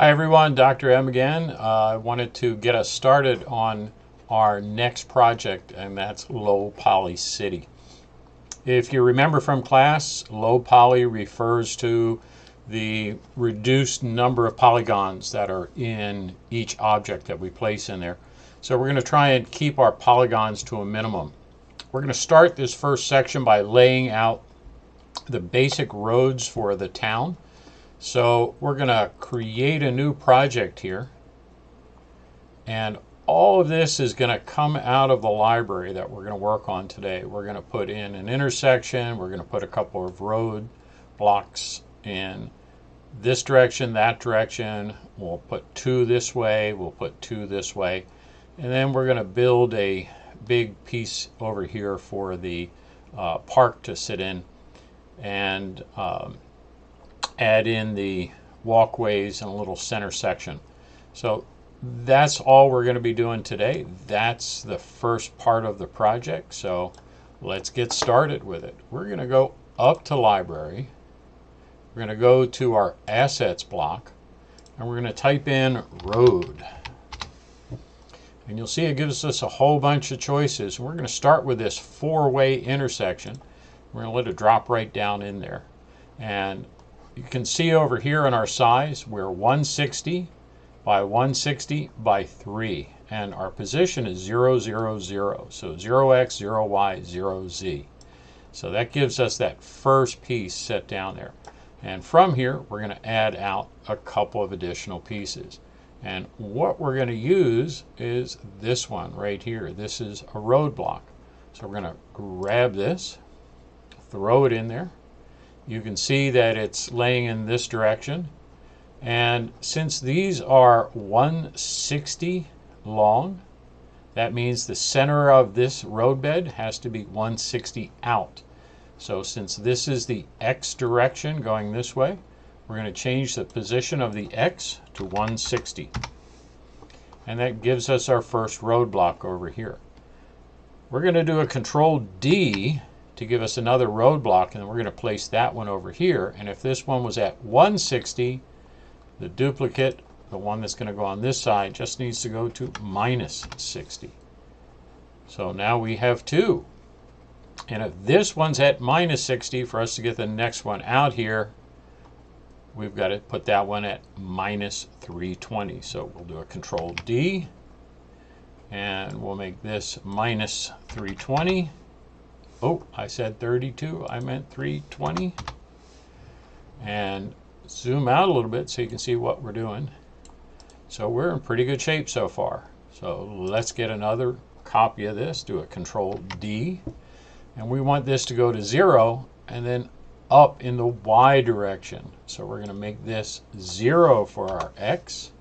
Hi everyone, Dr. M again. I wanted to get us started on our next project, and that's LoPoly City. If you remember from class, LoPoly refers to the reduced number of polygons that are in each object that we place in there. So we're going to try and keep our polygons to a minimum. We're going to start this first section by laying out the basic roads for the town. So we're going to create a new project here, and all of this is going to come out of the library that we're going to work on today. We're going to put in an intersection, we're going to put a couple of road blocks in this direction, that direction, we'll put two this way, we'll put two this way, and then we're going to build a big piece over here for the park to sit in, and add in the walkways and a little center section. So that's all we're going to be doing today. That's the first part of the project. So let's get started with it. We're going to go up to library. We're going to go to our assets block, and we're going to type in road. And you'll see it gives us a whole bunch of choices. We're going to start with this four-way intersection. We're going to let it drop right down in there. And you can see over here in our size, we're 160 by 160 by 3. And our position is 0, 0, 0. So 0x, 0y, 0z. So that gives us that first piece set down there. And from here, we're going to add out a couple of additional pieces. And what we're going to use is this one right here. This is a road block. So we're going to grab this, throw it in there. You can see that it's laying in this direction, and since these are 160 long, that means the center of this roadbed has to be 160 out. So since this is the X direction going this way, we're going to change the position of the X to 160, and that gives us our first roadblock over here. We're going to do a Control D to give us another roadblock, and we're going to place that one over here. And if this one was at 160, the duplicate, the one that's going to go on this side, just needs to go to minus 60. So now we have two. And if this one's at minus 60, for us to get the next one out here, we've got to put that one at minus 320. So we'll do a Control D, and we'll make this minus 320. Oh, I said 32, I meant 320. And zoom out a little bit so you can see what we're doing. So we're in pretty good shape so far. So let's get another copy of this, do a Control D. And we want this to go to 0 and then up in the Y direction. So we're going to make this 0 for our X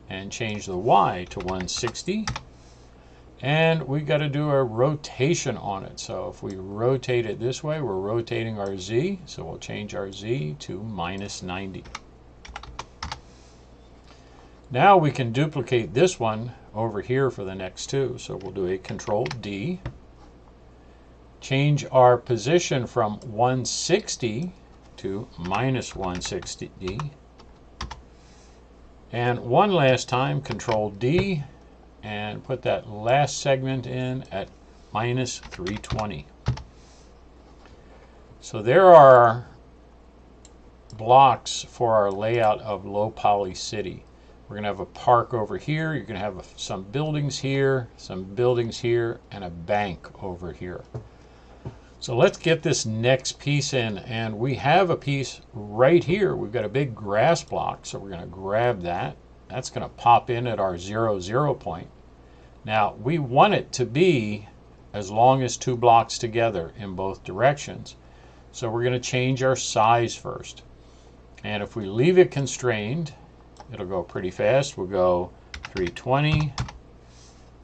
and change the Y to 160. And we got to do a rotation on it. So if we rotate it this way, we're rotating our Z. So we'll change our Z to minus 90. Now we can duplicate this one over here for the next two. So we'll do a Control D. Change our position from 160 to minus 160. And one last time, Control D. And put that last segment in at minus 320. So there are blocks for our layout of LoPoly City. We're going to have a park over here. You're going to have some buildings here, and a bank over here. So let's get this next piece in, and we have a piece right here. We've got a big grass block, so we're going to grab that. That's going to pop in at our 0, 0 point. Now, we want it to be as long as two blocks together in both directions. So we're going to change our size first. And if we leave it constrained, it'll go pretty fast. We'll go 320.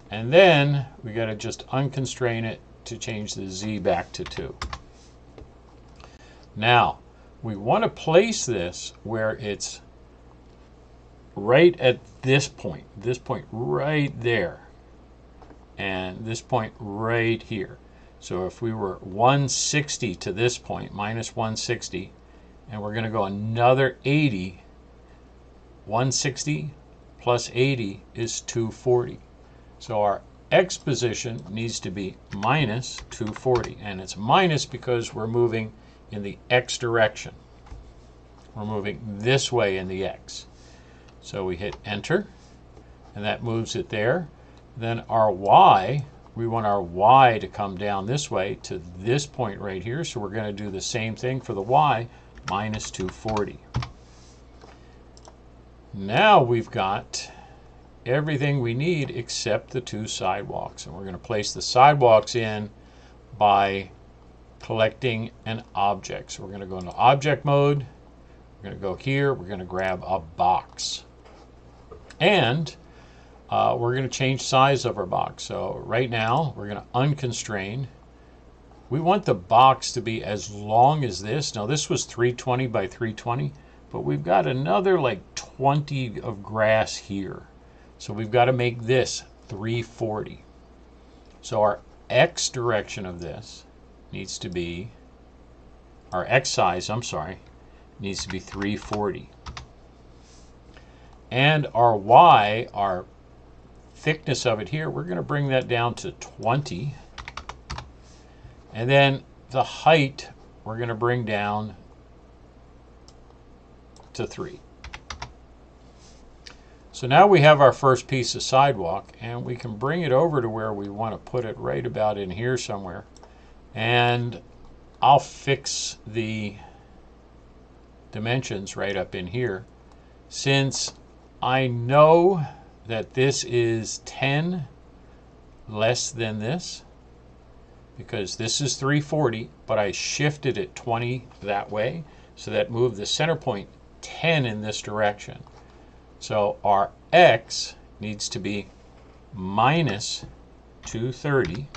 And then we got to just unconstrain it to change the Z back to 2. Now, we want to place this where it's right at this point right there, and this point right here. So if we were 160 to this point, minus 160, and we're going to go another 80, 160 plus 80 is 240. So our X position needs to be minus 240. And it's minus because we're moving in the X direction. We're moving this way in the X. So we hit enter, and that moves it there. Then our Y, we want our Y to come down this way to this point right here. So we're going to do the same thing for the Y, minus 240. Now we've got everything we need except the two sidewalks. And we're going to place the sidewalks in by collecting an object. So we're going to go into object mode. We're going to go here. We're going to grab a box. And we're going to change size of our box. So right now we're going to unconstrain. We want the box to be as long as this. Now this was 320 by 320, but we've got another like 20 of grass here. So we've got to make this 340. So our X direction of this needs to be, our X size, I'm sorry, needs to be 340. And our Y, our thickness of it here, we're going to bring that down to 20. And then the height, we're going to bring down to 3. So now we have our first piece of sidewalk, and we can bring it over to where we want to put it, right about in here somewhere. And I'll fix the dimensions right up in here. Since I know that this is 10 less than this, because this is 340, but I shifted it 20 that way, so that moved the center point 10 in this direction. So our X needs to be minus 230,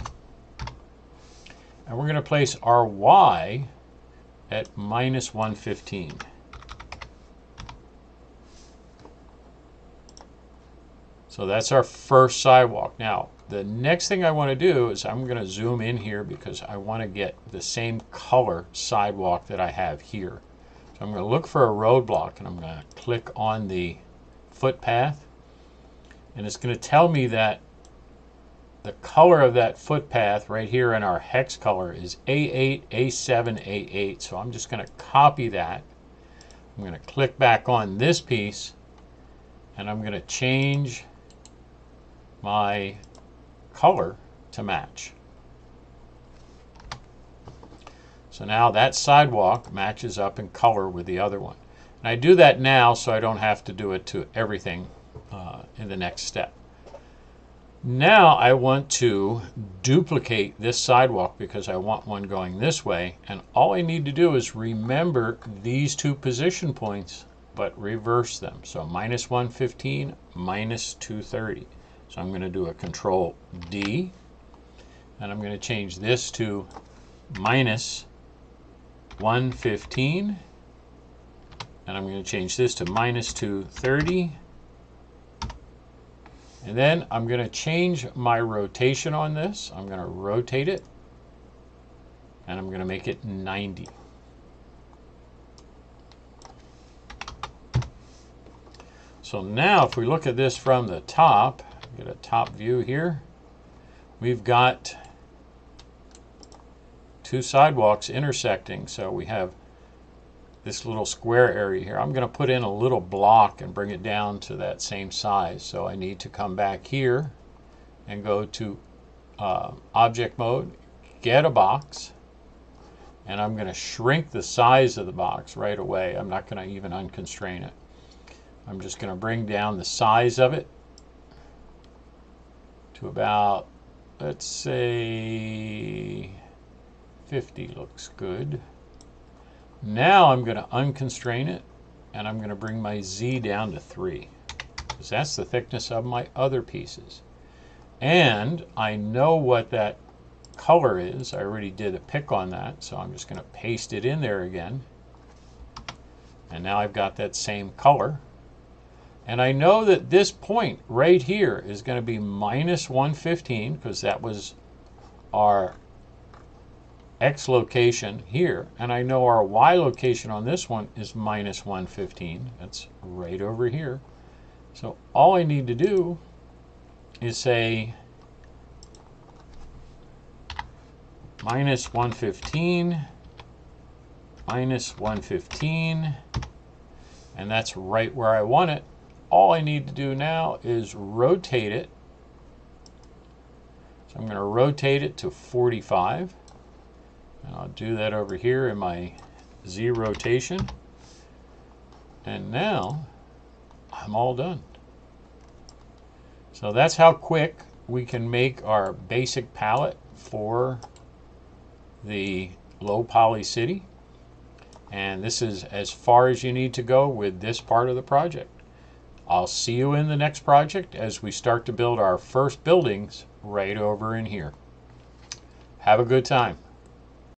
and we're going to place our Y at minus 115. So that's our first sidewalk. Now, the next thing I want to do is I'm going to zoom in here because I want to get the same color sidewalk that I have here. So I'm going to look for a roadblock, and I'm going to click on the footpath, and it's going to tell me that the color of that footpath right here in our hex color is A8, A7, A8. So I'm just going to copy that. I'm going to click back on this piece, and I'm going to change my color to match. So now that sidewalk matches up in color with the other one. And I do that now so I don't have to do it to everything in the next step. Now I want to duplicate this sidewalk because I want one going this way. And all I need to do is remember these two position points, but reverse them. So minus 115, minus 230. So I'm going to do a Control D, and I'm going to change this to minus 115, and I'm going to change this to minus 230, and then I'm going to change my rotation on this. I'm going to rotate it, and I'm going to make it 90. So now if we look at this from the top, get a top view here, we've got two sidewalks intersecting. So we have this little square area here. I'm going to put in a little block and bring it down to that same size. So I need to come back here and go to object mode, get a box, and I'm going to shrink the size of the box right away. I'm not going to even unconstrain it. I'm just going to bring down the size of it to about, let's say 50 looks good. Now I'm going to unconstrain it, and I'm going to bring my Z down to 3 because that's the thickness of my other pieces. And I know what that color is. I already did a pick on that, so I'm just going to paste it in there again. And now I've got that same color. And I know that this point right here is going to be minus 115 because that was our X location here, and I know our Y location on this one is minus 115. That's right over here. So all I need to do is say minus 115, minus 115, and that's right where I want it. All I need to do now is rotate it. So I'm going to rotate it to 45. And I'll do that over here in my Z rotation. And now I'm all done. So that's how quick we can make our basic palette for the LoPoly city. And this is as far as you need to go with this part of the project. I'll see you in the next project as we start to build our first buildings right over in here. Have a good time.